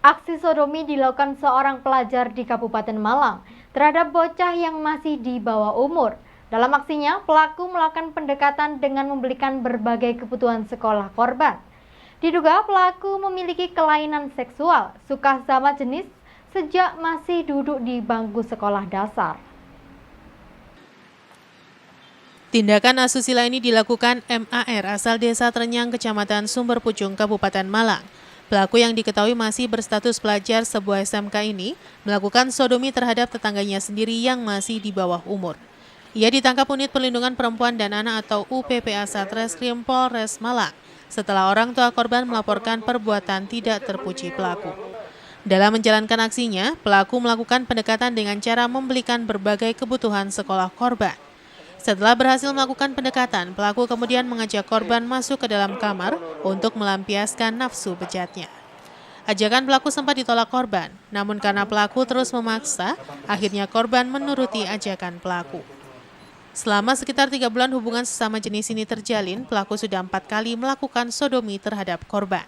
Aksi sodomi dilakukan seorang pelajar di Kabupaten Malang terhadap bocah yang masih di bawah umur. Dalam aksinya, pelaku melakukan pendekatan dengan membelikan berbagai kebutuhan sekolah korban. Diduga pelaku memiliki kelainan seksual, suka sama jenis sejak masih duduk di bangku sekolah dasar. Tindakan asusila ini dilakukan MAR asal Desa Trenyang, Kecamatan Sumber Pucung, Kabupaten Malang. Pelaku yang diketahui masih berstatus pelajar sebuah SMK ini melakukan sodomi terhadap tetangganya sendiri yang masih di bawah umur. Ia ditangkap Unit Perlindungan Perempuan dan Anak atau UPPA Satreskrim Polres Malang setelah orang tua korban melaporkan perbuatan tidak terpuji pelaku. Dalam menjalankan aksinya, pelaku melakukan pendekatan dengan cara membelikan berbagai kebutuhan sekolah korban. Setelah berhasil melakukan pendekatan, pelaku kemudian mengajak korban masuk ke dalam kamar untuk melampiaskan nafsu bejatnya. Ajakan pelaku sempat ditolak korban, namun karena pelaku terus memaksa, akhirnya korban menuruti ajakan pelaku. Selama sekitar 3 bulan hubungan sesama jenis ini terjalin, pelaku sudah 4 kali melakukan sodomi terhadap korban.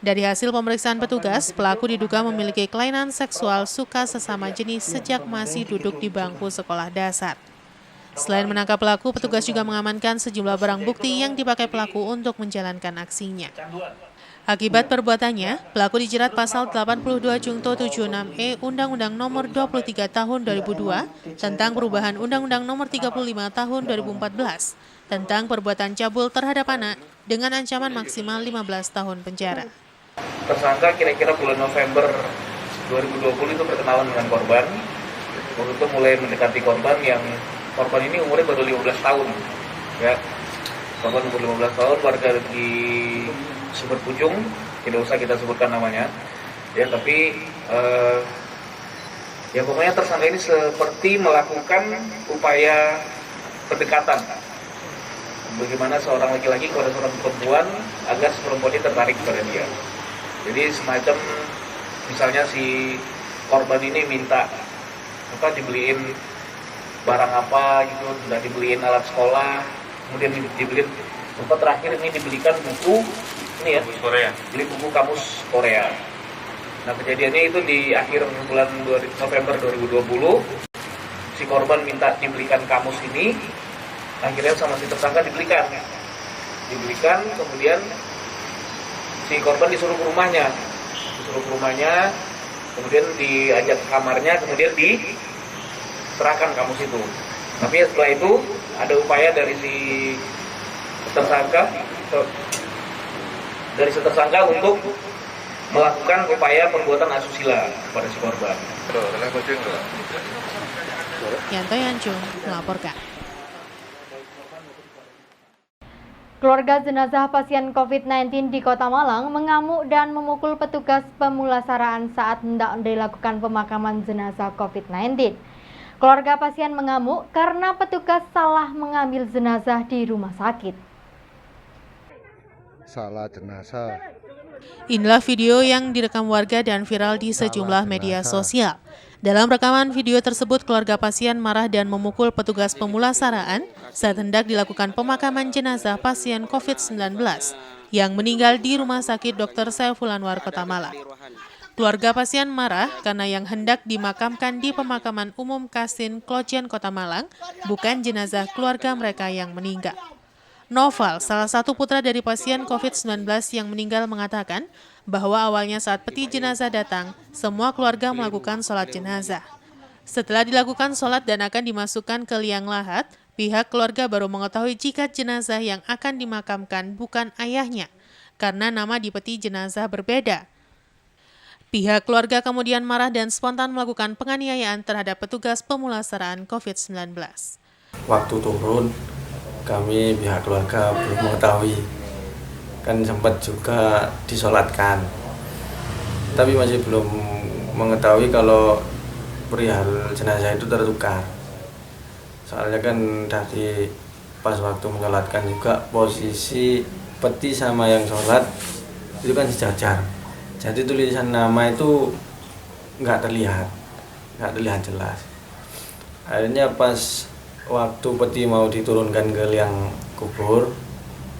Dari hasil pemeriksaan petugas, pelaku diduga memiliki kelainan seksual suka sesama jenis sejak masih duduk di bangku sekolah dasar. Selain menangkap pelaku, petugas juga mengamankan sejumlah barang bukti yang dipakai pelaku untuk menjalankan aksinya. Akibat perbuatannya, pelaku dijerat pasal 82 Junto 76E Undang-Undang Nomor 23 Tahun 2002 tentang perubahan Undang-Undang Nomor 35 Tahun 2014 tentang perbuatan cabul terhadap anak dengan ancaman maksimal 15 tahun penjara. Tersangka kira-kira bulan November 2020 itu berkenalan dengan korban. Waktu itu mulai mendekati korban yang korban ini umurnya baru 15 tahun, ya. Korban umur 15 tahun, warga di Sumber Pucung, tidak usah kita sebutkan namanya, ya. Tapi ya pokoknya tersangka ini seperti melakukan upaya pendekatan, bagaimana seorang laki-laki kepada seorang perempuan agar perempuan ini tertarik kepada dia. Jadi semacam misalnya si korban ini minta dibeliin barang apa gitu, sudah dibeliin alat sekolah, kemudian dibeliin tempat terakhir ini dibelikan buku ini ya, Korea. Beli buku kamus Korea. Nah, kejadiannya itu di akhir bulan November 2020, si korban minta dibelikan kamus ini, akhirnya sama si tersangka dibelikan, kemudian si korban disuruh ke rumahnya, kemudian diajak ke kamarnya, kemudian serahkan kamus itu. Tapi setelah itu ada upaya dari si tersangka untuk melakukan upaya perbuatan asusila kepada si korban. Yanto Yanjung melaporkan. Keluarga jenazah pasien COVID-19 di Kota Malang mengamuk dan memukul petugas pemulasaraan saat hendak dilakukan pemakaman jenazah COVID-19. Keluarga pasien mengamuk karena petugas salah mengambil jenazah di rumah sakit. Salah jenazah. Inilah video yang direkam warga dan viral di sejumlah media sosial. Dalam rekaman video tersebut, keluarga pasien marah dan memukul petugas pemulasaraan saat hendak dilakukan pemakaman jenazah pasien COVID-19 yang meninggal di Rumah Sakit Dr. Saiful Anwar, Kota Malang. Keluarga pasien marah karena yang hendak dimakamkan di pemakaman umum Kasin, Klojen, Kota Malang, bukan jenazah keluarga mereka yang meninggal. Noval, salah satu putra dari pasien COVID-19 yang meninggal, mengatakan bahwa awalnya saat peti jenazah datang, semua keluarga melakukan sholat jenazah. Setelah dilakukan sholat dan akan dimasukkan ke liang lahat, pihak keluarga baru mengetahui jika jenazah yang akan dimakamkan bukan ayahnya, karena nama di peti jenazah berbeda. Pihak keluarga kemudian marah dan spontan melakukan penganiayaan terhadap petugas pemulasaraan COVID-19. Waktu turun, kami pihak keluarga belum mengetahui. Kan sempat juga disolatkan. Tapi masih belum mengetahui kalau perihal jenazah itu tertukar. Soalnya kan dari pas waktu menyolatkan juga posisi peti sama yang sholat itu kan sejajar. Jadi tulisan nama itu nggak terlihat jelas. Akhirnya pas waktu peti mau diturunkan ke liang kubur,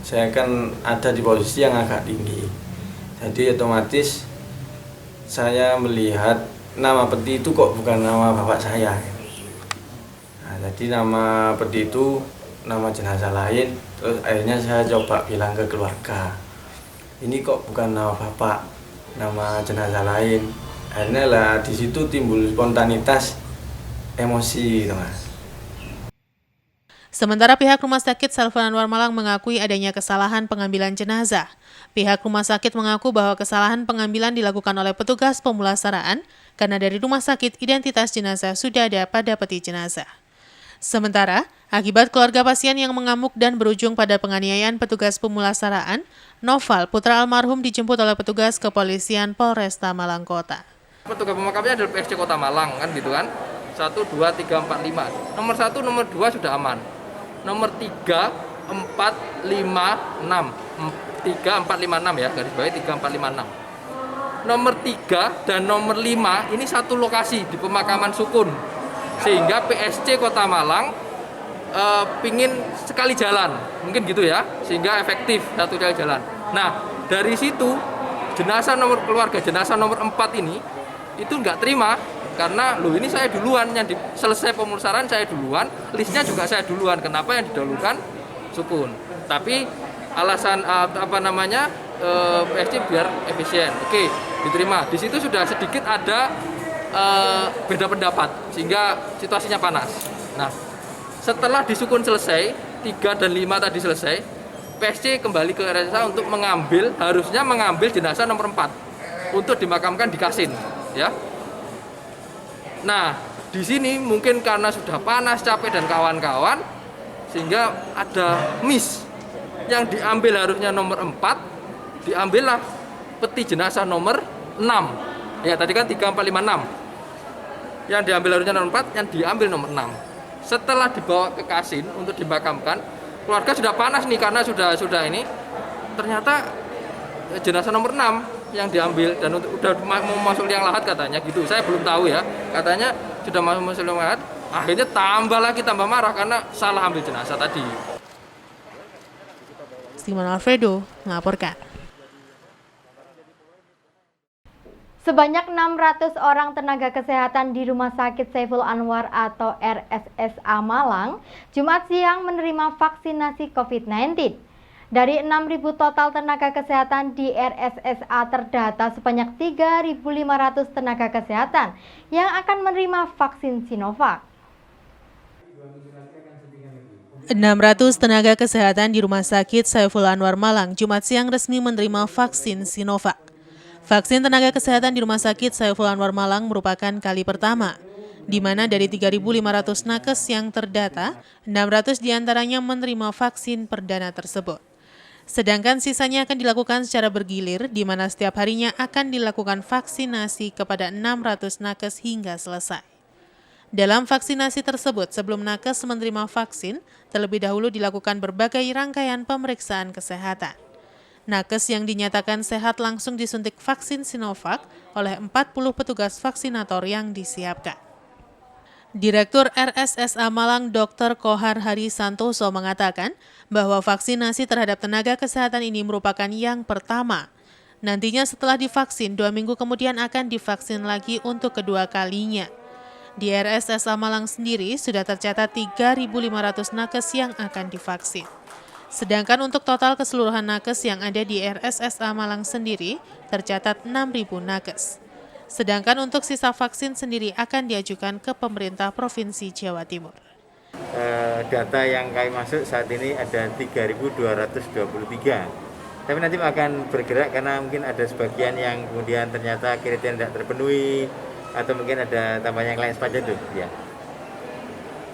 saya kan ada di posisi yang agak tinggi. Jadi otomatis saya melihat nama peti itu kok bukan nama bapak saya. Nah, jadi nama peti itu nama jenazah lain. Terus akhirnya saya coba bilang ke keluarga, ini kok bukan nama bapak, nama jenazah lain. Akhirnya lah di situ timbul spontanitas emosi gitu, Mas. Sementara pihak Rumah Sakit Saiful Anwar Malang mengakui adanya kesalahan pengambilan jenazah. Pihak rumah sakit mengaku bahwa kesalahan pengambilan dilakukan oleh petugas pemulasaraan karena dari rumah sakit identitas jenazah sudah ada pada peti jenazah. Sementara, akibat keluarga pasien yang mengamuk dan berujung pada penganiayaan petugas pemulasaraan, Noval, putra almarhum dijemput oleh petugas kepolisian Polresta Malang Kota. Petugas pemakamnya adalah PSC Kota Malang, kan gitu kan? 1, 2, 3, 4, 5. Nomor 1, nomor 2 sudah aman. Nomor 3, 4, 5, 6. 3, 4, 5, 6 ya, garis bawah 3, 4, 5, 6. Nomor 3 dan nomor 5 ini satu lokasi di pemakaman Sukun. Sehingga PSC Kota Malang pingin sekali jalan, mungkin gitu ya, sehingga efektif satu kali jalan. Nah, dari situ keluarga jenazah nomor 4 ini itu nggak terima karena ini saya duluan yang selesai pemulasaran, saya duluan, listnya juga saya duluan. Kenapa yang didahulukan Sukun? Tapi alasan PSC biar efisien. Oke, diterima. Di situ sudah sedikit ada beda pendapat sehingga situasinya panas. Nah, setelah di Sukun selesai, 3 dan 5 tadi selesai, PSC kembali ke RSA untuk harusnya mengambil jenazah nomor 4 untuk dimakamkan di Kasin, ya. Nah, di sini mungkin karena sudah panas, capek dan kawan-kawan, sehingga ada miss. Yang diambil harusnya nomor 4, diambillah peti jenazah nomor 6. Ya, tadi kan 3, 4, 5, 6. Yang diambil harusnya nomor 4, yang diambil nomor 6. Setelah dibawa ke Kasin untuk dimakamkan, keluarga sudah panas nih karena sudah ini. Ternyata jenazah nomor 6 yang diambil dan udah mau masuk liang lahat katanya gitu. Saya belum tahu ya. Katanya sudah masuk liang lahat. Akhirnya tambah marah karena salah ambil jenazah tadi. Simon Alfredo melaporkan. Sebanyak 600 orang tenaga kesehatan di Rumah Sakit Saiful Anwar atau RSSA Malang, Jumat siang menerima vaksinasi COVID-19. Dari 6.000 total tenaga kesehatan di RSSA terdata sebanyak 3.500 tenaga kesehatan yang akan menerima vaksin Sinovac. 600 tenaga kesehatan di Rumah Sakit Saiful Anwar Malang Jumat siang resmi menerima vaksin Sinovac. Vaksin tenaga kesehatan di Rumah Sakit Saiful Anwar Malang merupakan kali pertama, di mana dari 3.500 nakes yang terdata, 600 diantaranya menerima vaksin perdana tersebut. Sedangkan sisanya akan dilakukan secara bergilir, di mana setiap harinya akan dilakukan vaksinasi kepada 600 nakes hingga selesai. Dalam vaksinasi tersebut, sebelum nakes menerima vaksin, terlebih dahulu dilakukan berbagai rangkaian pemeriksaan kesehatan. Nakes yang dinyatakan sehat langsung disuntik vaksin Sinovac oleh 40 petugas vaksinator yang disiapkan. Direktur RSSA Malang Dr. Kohar Hari Santoso mengatakan bahwa vaksinasi terhadap tenaga kesehatan ini merupakan yang pertama. Nantinya setelah divaksin, 2 minggu kemudian akan divaksin lagi untuk kedua kalinya. Di RSSA Malang sendiri sudah tercatat 3.500 nakes yang akan divaksin. Sedangkan untuk total keseluruhan nakes yang ada di RSSA Malang sendiri tercatat 6.000 nakes. Sedangkan untuk sisa vaksin sendiri akan diajukan ke pemerintah Provinsi Jawa Timur. Data yang kami masuk saat ini ada 3.223. Tapi nanti akan bergerak karena mungkin ada sebagian yang kemudian ternyata kriteria tidak terpenuhi atau mungkin ada tambahan yang lain sepanjang itu. Ya.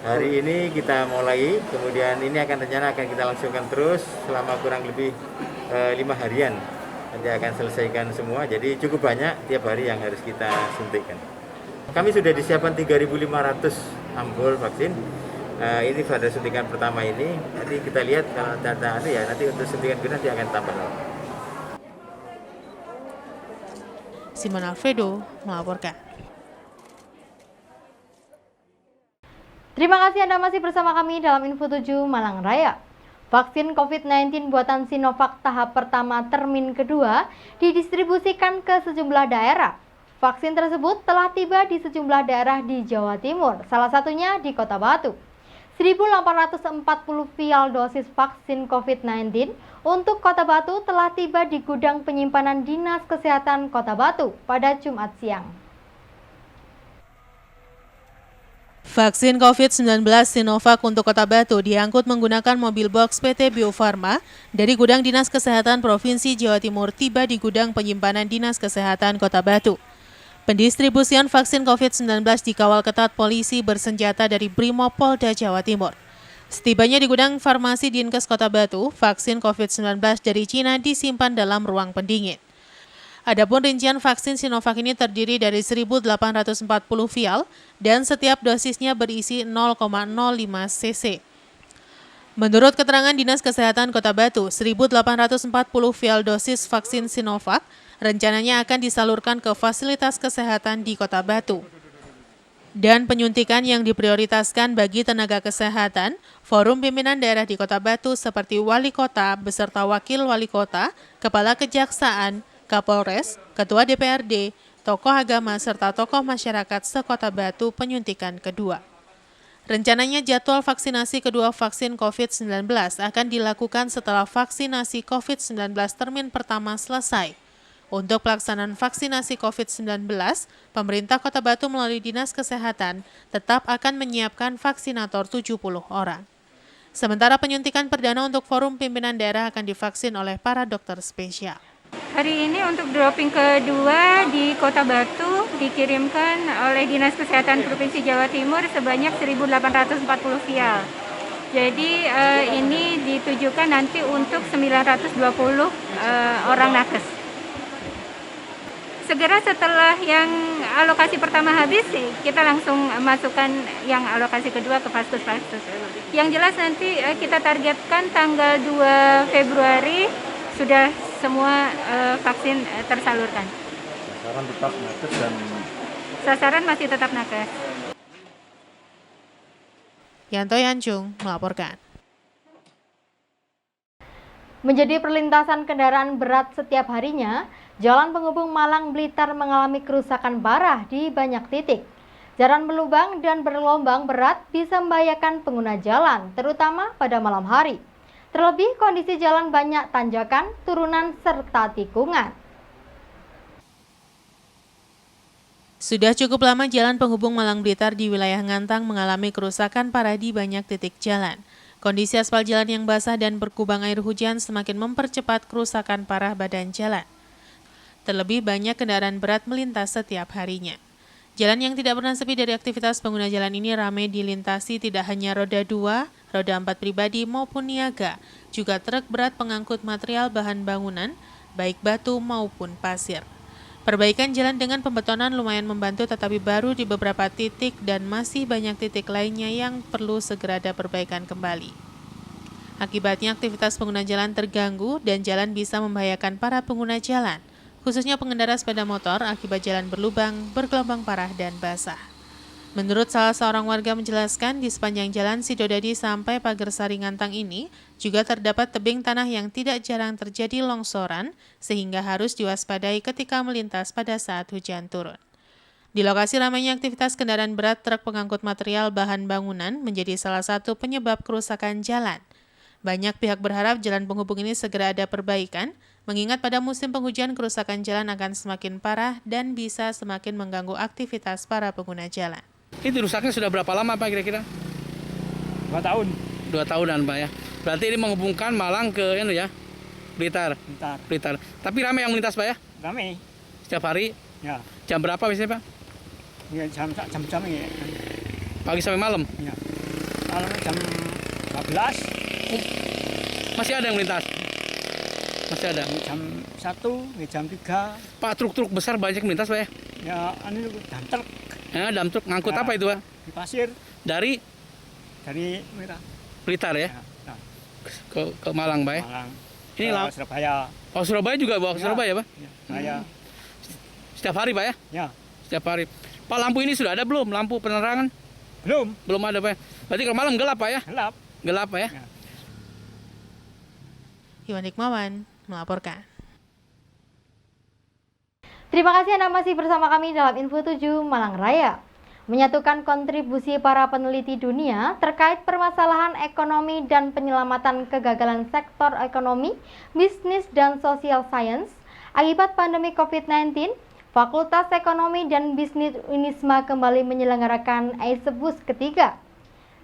Hari ini kita mulai, kemudian ini rencana akan kita langsungkan terus selama kurang lebih 5 harian. Nanti akan selesaikan semua, jadi cukup banyak tiap hari yang harus kita suntikkan. Kami sudah disiapkan 3.500 ampul vaksin. Ini pada suntikan pertama ini. Nanti kita lihat kalau data ya, nanti untuk suntikan kedua nanti akan tambah. Simon Alfredo melaporkan. Terima kasih Anda masih bersama kami dalam Info 7 Malang Raya. Vaksin COVID-19 buatan Sinovac tahap pertama termin kedua didistribusikan ke sejumlah daerah. Vaksin tersebut telah tiba di sejumlah daerah di Jawa Timur, salah satunya di Kota Batu. 1.840 vial dosis vaksin COVID-19 untuk Kota Batu telah tiba di gudang penyimpanan Dinas Kesehatan Kota Batu pada Jumat siang. Vaksin COVID-19 Sinovac untuk Kota Batu diangkut menggunakan mobil box PT Bio Farma dari gudang Dinas Kesehatan Provinsi Jawa Timur tiba di gudang penyimpanan Dinas Kesehatan Kota Batu. Pendistribusian vaksin COVID-19 dikawal ketat polisi bersenjata dari Brimob Polda Jawa Timur. Setibanya di gudang farmasi Dinkes Kota Batu, vaksin COVID-19 dari Cina disimpan dalam ruang pendingin. Adapun rincian vaksin Sinovac ini terdiri dari 1.840 vial dan setiap dosisnya berisi 0,05 cc. Menurut keterangan Dinas Kesehatan Kota Batu, 1.840 vial dosis vaksin Sinovac rencananya akan disalurkan ke fasilitas kesehatan di Kota Batu. Dan penyuntikan yang diprioritaskan bagi tenaga kesehatan, forum pimpinan daerah di Kota Batu seperti Wali Kota beserta Wakil Wali Kota, Kepala Kejaksaan, Kapolres, Ketua DPRD, tokoh agama serta tokoh masyarakat se-Kota Batu penyuntikan kedua. Rencananya jadwal vaksinasi kedua vaksin COVID-19 akan dilakukan setelah vaksinasi COVID-19 termin pertama selesai. Untuk pelaksanaan vaksinasi COVID-19, pemerintah Kota Batu melalui Dinas Kesehatan tetap akan menyiapkan vaksinator 70 orang. Sementara penyuntikan perdana untuk forum pimpinan daerah akan divaksin oleh para dokter spesial. Hari ini untuk dropping kedua di Kota Batu dikirimkan oleh Dinas Kesehatan Provinsi Jawa Timur sebanyak 1.840 vial. Jadi ini ditujukan nanti untuk 920 orang nakes. Segera setelah yang alokasi pertama habis, kita langsung masukkan yang alokasi kedua ke vaskes-vaskes. Yang jelas nanti kita targetkan tanggal 2 Februari sudah semua vaksin tersalurkan. Sasaran tetap nakes dan sasaran masih tetap nakes. Yanto Yanjung melaporkan. Menjadi perlintasan kendaraan berat setiap harinya, jalan penghubung Malang Blitar mengalami kerusakan parah di banyak titik. Jalan berlubang dan bergelombang berat bisa membahayakan pengguna jalan, terutama pada malam hari. Terlebih kondisi jalan banyak tanjakan, turunan, serta tikungan. Sudah cukup lama jalan penghubung Malang Blitar di wilayah Ngantang mengalami kerusakan parah di banyak titik jalan. Kondisi aspal jalan yang basah dan berkubang air hujan semakin mempercepat kerusakan parah badan jalan. Terlebih banyak kendaraan berat melintas setiap harinya. Jalan yang tidak pernah sepi dari aktivitas pengguna jalan ini ramai dilintasi tidak hanya roda 2, roda 4 pribadi maupun niaga, juga truk berat pengangkut material bahan bangunan, baik batu maupun pasir. Perbaikan jalan dengan pembetonan lumayan membantu tetapi baru di beberapa titik dan masih banyak titik lainnya yang perlu segera ada perbaikan kembali. Akibatnya aktivitas pengguna jalan terganggu dan jalan bisa membahayakan para pengguna jalan, khususnya pengendara sepeda motor akibat jalan berlubang, bergelombang parah dan basah. Menurut salah seorang warga menjelaskan, di sepanjang jalan Sidodadi sampai Pagersari Ngantang ini juga terdapat tebing tanah yang tidak jarang terjadi longsoran sehingga harus diwaspadai ketika melintas pada saat hujan turun. Di lokasi ramainya aktivitas kendaraan berat truk pengangkut material bahan bangunan menjadi salah satu penyebab kerusakan jalan. Banyak pihak berharap jalan penghubung ini segera ada perbaikan, mengingat pada musim penghujan kerusakan jalan akan semakin parah dan bisa semakin mengganggu aktivitas para pengguna jalan. Itu rusaknya sudah berapa lama Pak kira-kira? 2 tahun. 2 tahunan Pak ya. Berarti ini menghubungkan Malang ke ya, Blitar. Blitar. Tapi ramai yang melintas Pak ya? Ramai. Setiap hari? Ya. Jam berapa biasanya Pak? Ya jam ya. Pagi sampai malam? Ya. Malam jam 12. Masih ada yang melintas? Masih ada? Jam 1, jam 3. Pak, truk-truk besar banyak melintas Pak ya? Ya, ini dump truk. Ya, dump truk ngangkut apa itu Pak? Di pasir. Dari Merah. Blitar ya? Nah, ke Malang Pak ya? Malang. Ini Surabaya. Oh, Surabaya juga bawa ke Surabaya Pak? Ya, saya. Setiap hari Pak ya? Ya. Setiap hari. Pak, lampu ini sudah ada belum? Lampu penerangan? Belum ada Pak ya? Berarti ke Malang gelap Pak ya? Gelap Pak ya? Ya. Iwan Hikmawan melaporkan. Terima kasih Anda masih bersama kami dalam Info 7 Malang Raya. Menyatukan kontribusi para peneliti dunia terkait permasalahan ekonomi dan penyelamatan kegagalan sektor ekonomi, bisnis, dan social science akibat pandemi COVID-19, Fakultas Ekonomi dan Bisnis Unisma kembali menyelenggarakan Aisebus ketiga.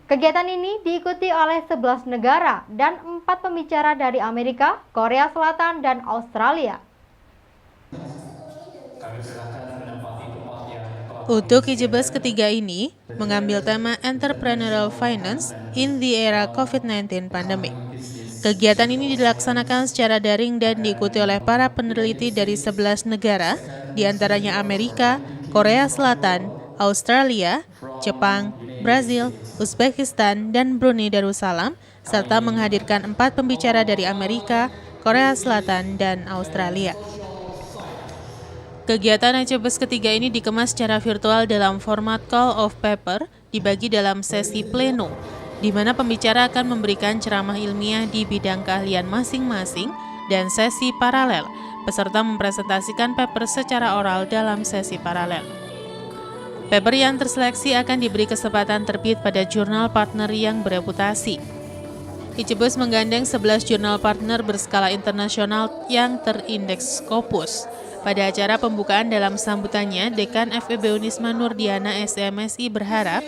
Kegiatan ini diikuti oleh 11 negara dan 4 pembicara dari Amerika, Korea Selatan, dan Australia. Untuk Aisebus ketiga ini mengambil tema Entrepreneurial Finance in the Era COVID-19 Pandemic. Kegiatan ini dilaksanakan secara daring dan diikuti oleh para peneliti dari 11 negara, diantaranya Amerika, Korea Selatan, Australia, Jepang, Brazil, Uzbekistan, dan Brunei Darussalam, serta menghadirkan 4 pembicara dari Amerika, Korea Selatan, dan Australia. Kegiatan Aisebus ketiga ini dikemas secara virtual dalam format call of paper, dibagi dalam sesi pleno, di mana pembicara akan memberikan ceramah ilmiah di bidang keahlian masing-masing, dan sesi paralel, peserta mempresentasikan paper secara oral dalam sesi paralel. Paper yang terseleksi akan diberi kesempatan terbit pada jurnal partner yang bereputasi. Aisebus menggandeng 11 jurnal partner berskala internasional yang terindeks Scopus. Pada acara pembukaan dalam sambutannya, Dekan FEB Unisma Nurdiana SMSI berharap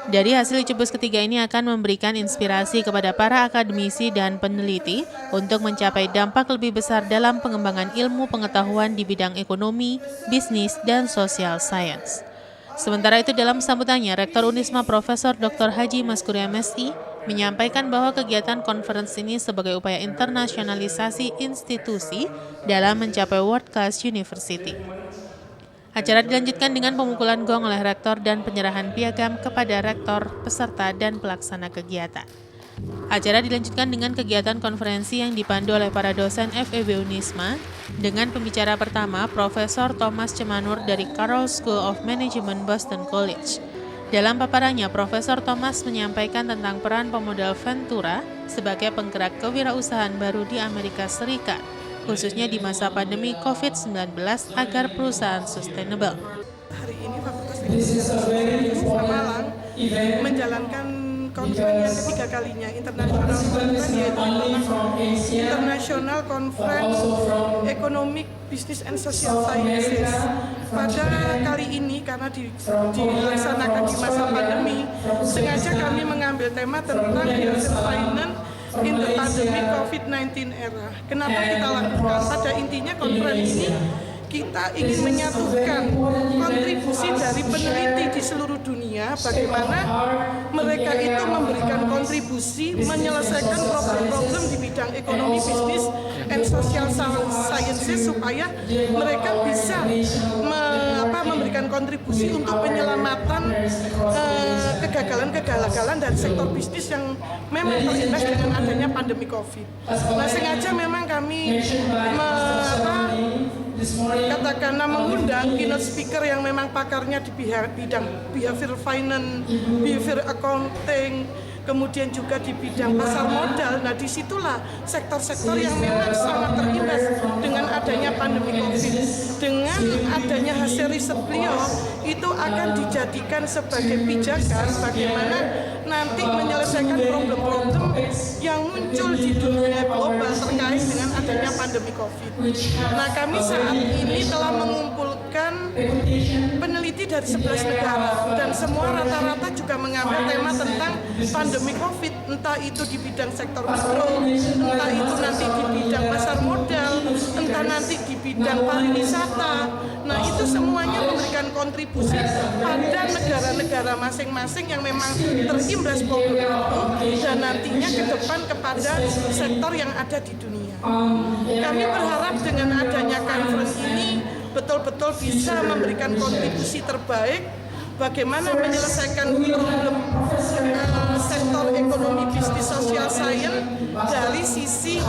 dari hasil Aisebus ketiga ini akan memberikan inspirasi kepada para akademisi dan peneliti untuk mencapai dampak lebih besar dalam pengembangan ilmu pengetahuan di bidang ekonomi, bisnis, dan social science. Sementara itu dalam sambutannya, Rektor Unisma Profesor Dr. Haji Maskuri MSI menyampaikan bahwa kegiatan conference ini sebagai upaya internasionalisasi institusi dalam mencapai world class university. Acara dilanjutkan dengan pemukulan gong oleh rektor dan penyerahan piagam kepada rektor, peserta, dan pelaksana kegiatan. Acara dilanjutkan dengan kegiatan konferensi yang dipandu oleh para dosen FEB Unisma dengan pembicara pertama Profesor Thomas Cemanur dari Carroll School of Management Boston College. Dalam paparannya, Profesor Thomas menyampaikan tentang peran pemodal Ventura sebagai penggerak kewirausahaan baru di Amerika Serikat, khususnya di masa pandemi COVID-19 agar perusahaan sustainable. Hari ini Fakultas Ekonomi Malang menjalankan konferensi yang ketiga kalinya, International Conference, yaitu International Conference Economic Business and Social Sciences. Pada kali ini karena dilaksanakan di masa pandemi, sengaja kami mengambil tema tentang finance in the pandemic COVID-19 era. Kenapa kita lakukan? Pada intinya konferensi ini kita ingin menyatukan kontribusi dari peneliti di seluruh dunia, bagaimana mereka itu memberikan kontribusi menyelesaikan problem-problem di bidang ekonomi, bisnis, and social sciences supaya mereka bisa memberikan kontribusi untuk penyelamatan kegagalan dari sektor bisnis yang memang terindas dengan adanya pandemi COVID. Nah, sengaja memang kami katakanlah mengundang keynote speaker yang memang pakarnya di bidang behavior finance, behavior accounting, kemudian juga di bidang pasar modal. Nah, disitulah sektor-sektor yang memang sangat terimbas dengan adanya pandemi COVID. Dengan adanya hasil riset beliau, itu akan dijadikan sebagai pijakan bagaimana nanti menyelesaikan problem-problem yang muncul di dunia global terkait dengan adanya pandemi COVID. Nah, kami saat ini telah mengumpulkan peneliti dari 11 negara dan semua rata-rata juga mengambil tema tentang pandemi COVID, entah itu di bidang sektor mikro, entah itu nanti di bidang pasar modal, entah nanti di bidang pariwisata. Nah, itu semuanya memberikan kontribusi pada negara-negara masing-masing yang memang terimbas problem itu dan nantinya ke depan kepada sektor yang ada di dunia. Kami berharap dengan adanya conference ini betul-betul bisa memberikan kontribusi terbaik bagaimana menyelesaikan problem sektor ekonomi, bisnis, social science dari sisi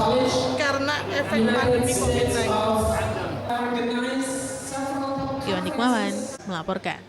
karena efek pandemi COVID-19. Iwan Dikmawan melaporkan.